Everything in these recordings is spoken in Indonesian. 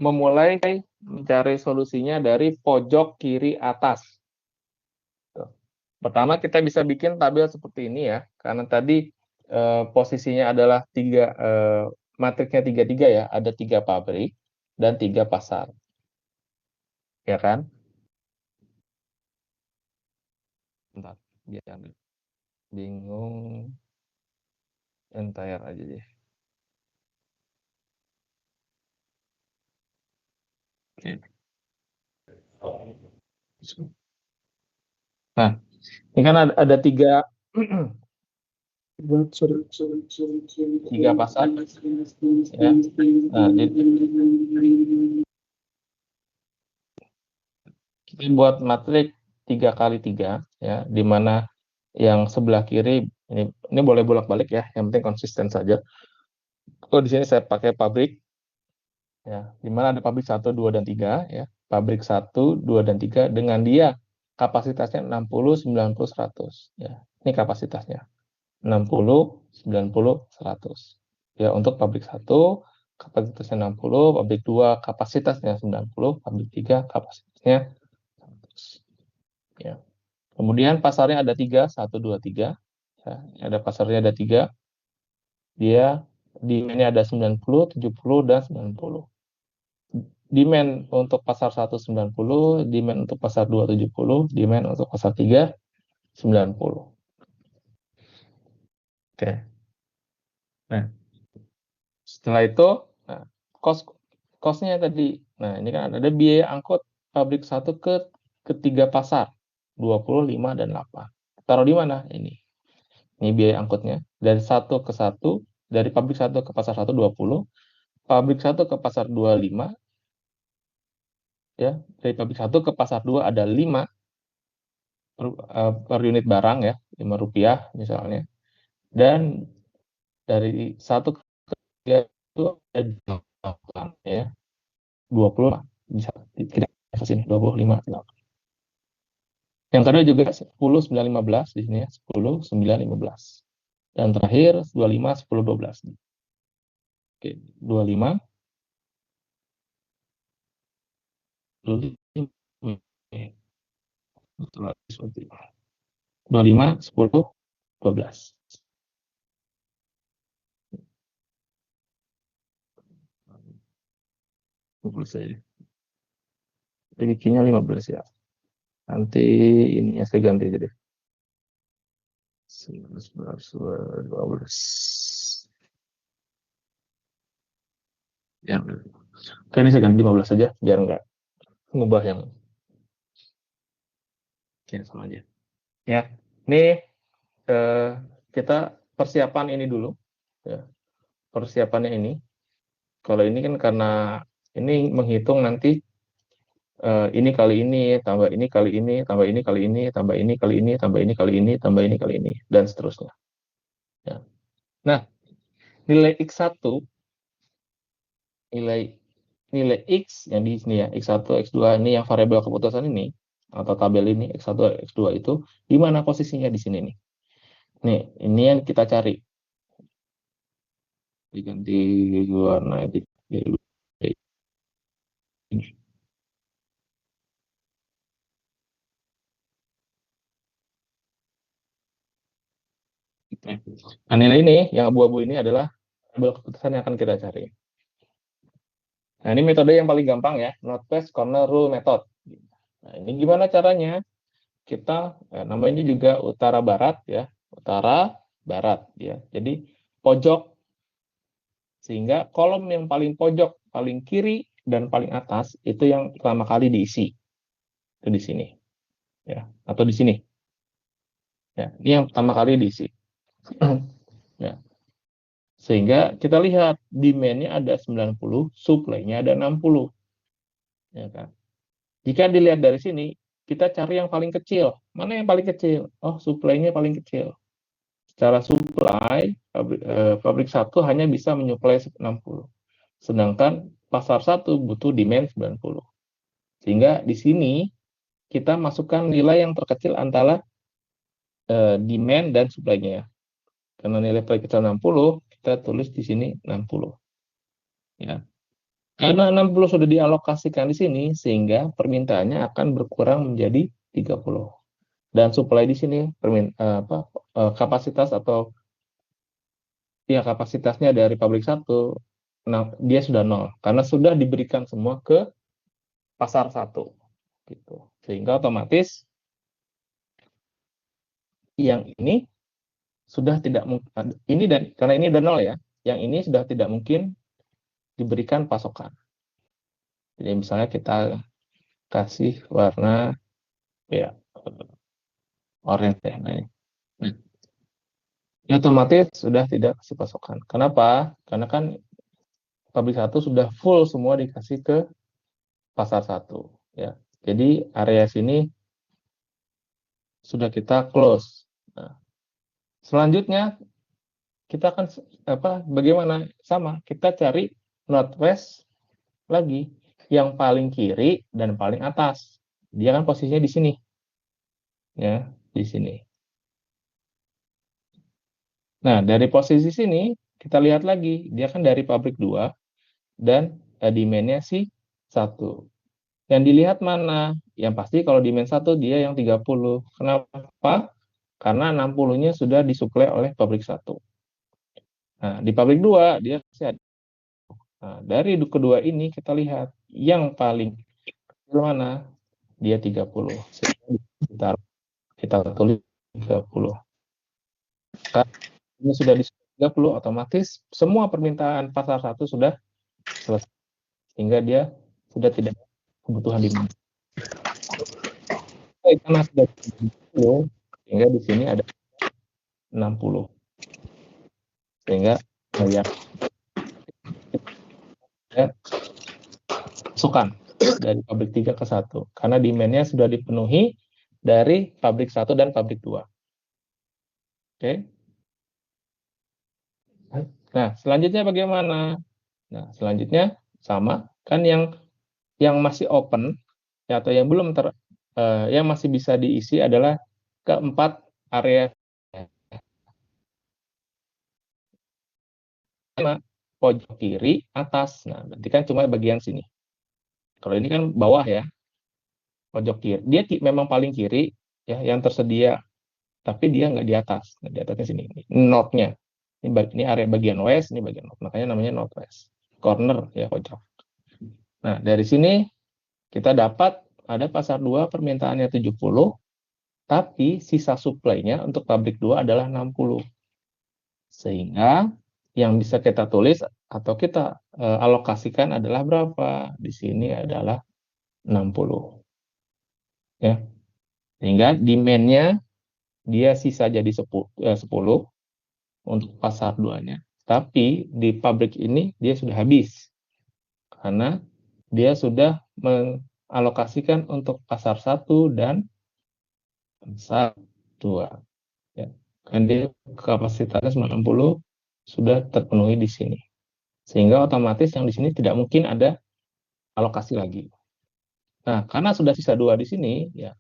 memulai mencari solusinya dari pojok kiri atas. Pertama kita bisa bikin tabel seperti ini ya, karena tadi posisinya adalah matriksnya 33 ya, ada 3 pabrik dan 3 pasar. Ya kan? Bentar, biar bingung, entire aja deh. Nah, ini kan ada 3 3 pasar ya. Nah, jadi kita buat matrik 3 kali 3 ya, di mana yang sebelah kiri ini boleh bolak-balik ya, yang penting konsisten saja. Kalau di sini saya pakai pabrik ya, di mana ada pabrik 1, 2 dan 3 ya. Pabrik 1, 2 dan 3 dengan dia kapasitasnya 60, 90, 100 ya. Ini kapasitasnya. 60, 90, 100. Ya, untuk pabrik 1 kapasitasnya 60, pabrik 2 kapasitasnya 90, pabrik 3 kapasitasnya 100. Ya. Kemudian pasarnya ada 3, 1, 2, 3. Ya, ada pasarnya ada 3. Dia demand-nya ada 90, 70, dan 90. Demand untuk pasar 1 90, demand untuk pasar 2 70, demand untuk pasar 3 90. Oke. Nah, setelah itu, nah, cost-nya tadi. Nah, ini kan ada biaya angkut pabrik 1 ke ketiga pasar, 25 dan 8. Taruh di mana ini? Ini biaya angkutnya. Dari 1 ke 1, dari pabrik 1 ke pasar 1 20, pabrik 1 ke pasar 25, ya. Dari pabrik 1 ke pasar 2 ada 5 per unit barang ya, Rp5 misalnya. Dan dari 1 ke 3 itu ada 8 ya. 20 bisa tidak ke sini 25. Yang kedua juga 10 9 15 di sini ya, 10 9 15. Dan terakhir 25 10 12. Oke, 25 25 10 12. Jadi key-nya 15 ya. Nanti ininya saya ganti aja deh. 11, 12. Ya, oke, ini saya ganti 15 saja, biar nggak ngubah yang sama aja. Ya, ini kita persiapan ini dulu. Ya. Persiapannya ini. Kalau ini kan karena ini menghitung nanti ini kali ini, tambah ini kali ini, tambah ini kali ini, tambah ini kali ini, tambah ini kali ini, tambah ini kali ini, dan seterusnya. Ya. Nah, nilai X1, nilai X yang di sini ya, X1, X2, ini yang variabel keputusan ini, atau tabel ini, X1, X2 itu, di mana posisinya di sini nih? Nih, ini yang kita cari. Diganti warna ini. Nah, nilai ini, yang abu-abu ini adalah tabel keputusan yang akan kita cari. Nah, ini metode yang paling gampang ya, Northwest Corner Rule Method. Nah, ini gimana caranya? Kita, namanya juga utara-barat ya, utara-barat ya. Jadi, pojok, sehingga kolom yang paling pojok, paling kiri, dan paling atas, itu yang pertama kali diisi. Itu di sini. Ya, atau di sini. Ya, ini yang pertama kali diisi. Ya. Sehingga kita lihat demand-nya ada 90, supply-nya ada 60. Ya kan? Jika dilihat dari sini, kita cari yang paling kecil. Mana yang paling kecil? Oh, supply-nya paling kecil. Secara supply, pabrik 1 hanya bisa menyuplai 60. Sedangkan pasar 1 butuh demand 90. Sehingga di sini kita masukkan nilai yang terkecil antara demand dan supply-nya. Karena nilai paling kecil 60, kita tulis di sini 60. Ya. Karena 60 sudah dialokasikan di sini, sehingga permintaannya akan berkurang menjadi 30. Dan supply di sini kapasitas atau ya kapasitasnya dari pabrik satu, nah dia sudah nol karena sudah diberikan semua ke pasar satu, gitu. Sehingga otomatis yang ini sudah tidak mungkin ini, dan karena ini udah nol ya, yang ini sudah tidak mungkin diberikan pasokan. Jadi misalnya kita kasih warna ya orange ya, nah, ini. Ya, otomatis sudah tidak kasih pasokan. Kenapa? Karena kan pabrik satu sudah full semua dikasih ke pasar satu, ya. Jadi area sini sudah kita close. Nah, selanjutnya kita akan bagaimana? Sama, kita cari northwest lagi yang paling kiri dan paling atas. Dia kan posisinya di sini. Ya, di sini. Nah, dari posisi sini kita lihat lagi, dia kan dari pabrik 2 dan demand-nya sih 1. Yang dilihat mana? Yang pasti kalau demand 1 dia yang 30. Kenapa? Karena 60-nya sudah disuplai oleh pabrik 1. Nah, di pabrik 2 dia masih ada. Nah, dari kedua ini kita lihat yang paling kecil mana? Dia 30. Kita tulis 30. Karena ini sudah di 30, otomatis semua permintaan pasar 1 sudah selesai. Sehingga dia sudah tidak kebutuhan di mana. Karena sudah 30, sehingga di sini ada 60. Sehingga ya, masukan dari pabrik 3 ke 1. Karena demand-nya sudah dipenuhi dari pabrik 1 dan pabrik 2. Oke. Nah, selanjutnya bagaimana? Nah, selanjutnya sama kan yang masih open ya, atau yang belum yang masih bisa diisi adalah keempat area pojok kiri atas. Nah, berarti kan cuma bagian sini. Kalau ini kan bawah ya, pojok kiri. Dia memang paling kiri ya yang tersedia, tapi dia nggak di atas. Nah, di atasnya sini. North-nya. Ini area bagian west, ini bagian north. Makanya namanya northwest. Corner ya, pojok. Nah, dari sini kita dapat ada pasar 2 permintaannya 70, tapi sisa supply-nya untuk pabrik 2 adalah 60. Sehingga yang bisa kita tulis atau kita alokasikan adalah berapa? Di sini adalah 60. Ya. Sehingga demand-nya dia sisa jadi 10 untuk pasar 2-nya. Tapi di pabrik ini dia sudah habis. Karena dia sudah mengalokasikan untuk pasar 1 dan pasar 2. Ya. Kan dia kapasitasnya 90 sudah terpenuhi di sini. Sehingga otomatis yang di sini tidak mungkin ada alokasi lagi. Nah, karena sudah sisa 2 di sini, ya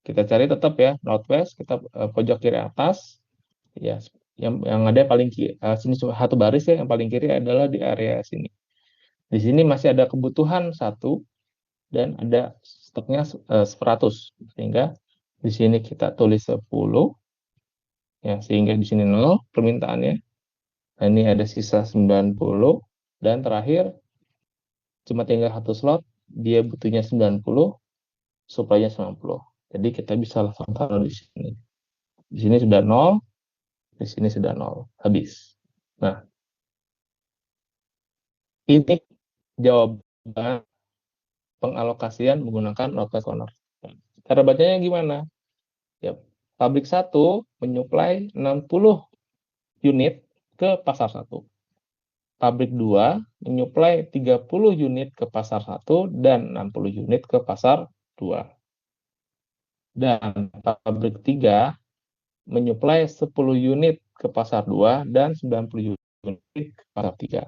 kita cari tetap ya northwest, kita pojok kiri atas, ya yang ada paling kiri, sini satu baris ya, yang paling kiri adalah di area sini. Di sini masih ada kebutuhan 1 dan ada stoknya 100, sehingga di sini kita tulis 10, ya sehingga di sini 0 permintaannya. Nah, ini ada sisa 90 dan terakhir cuma tinggal 1 slot, dia butuhnya 90, supply-nya 90. Jadi kita bisa langsung taruh di sini. Di sini sudah 0, di sini sudah 0, habis. Nah, ini jawaban pengalokasian menggunakan northwest corner. Cara bacanya gimana? Ya, pabrik 1 menyuplai 60 unit ke pasar 1. Pabrik 2 menyuplai 30 unit ke pasar 1 dan 60 unit ke pasar 2. Dan pabrik 3 menyuplai 10 unit ke pasar 2 dan 90 unit ke pasar 3.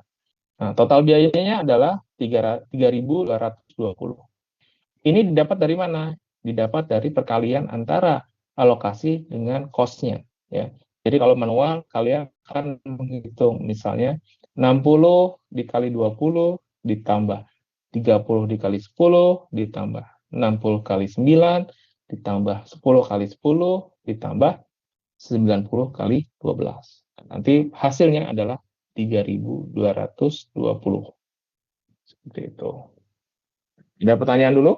Nah, total biayanya adalah 3.220. Ini didapat dari mana? Didapat dari perkalian antara alokasi dengan cost-nya. Ya. Jadi kalau manual, kalian akan menghitung misalnya 60 dikali 20 ditambah 30 dikali 10, ditambah 60 kali 9, ditambah 10 kali 10, ditambah 90 kali 12. Nanti hasilnya adalah 3.220. Seperti itu. Ada pertanyaan dulu?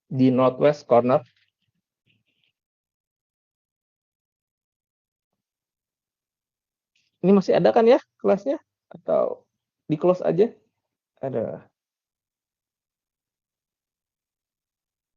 Di northwest corner. Ini masih ada kan ya kelasnya? Atau di close aja? Ada.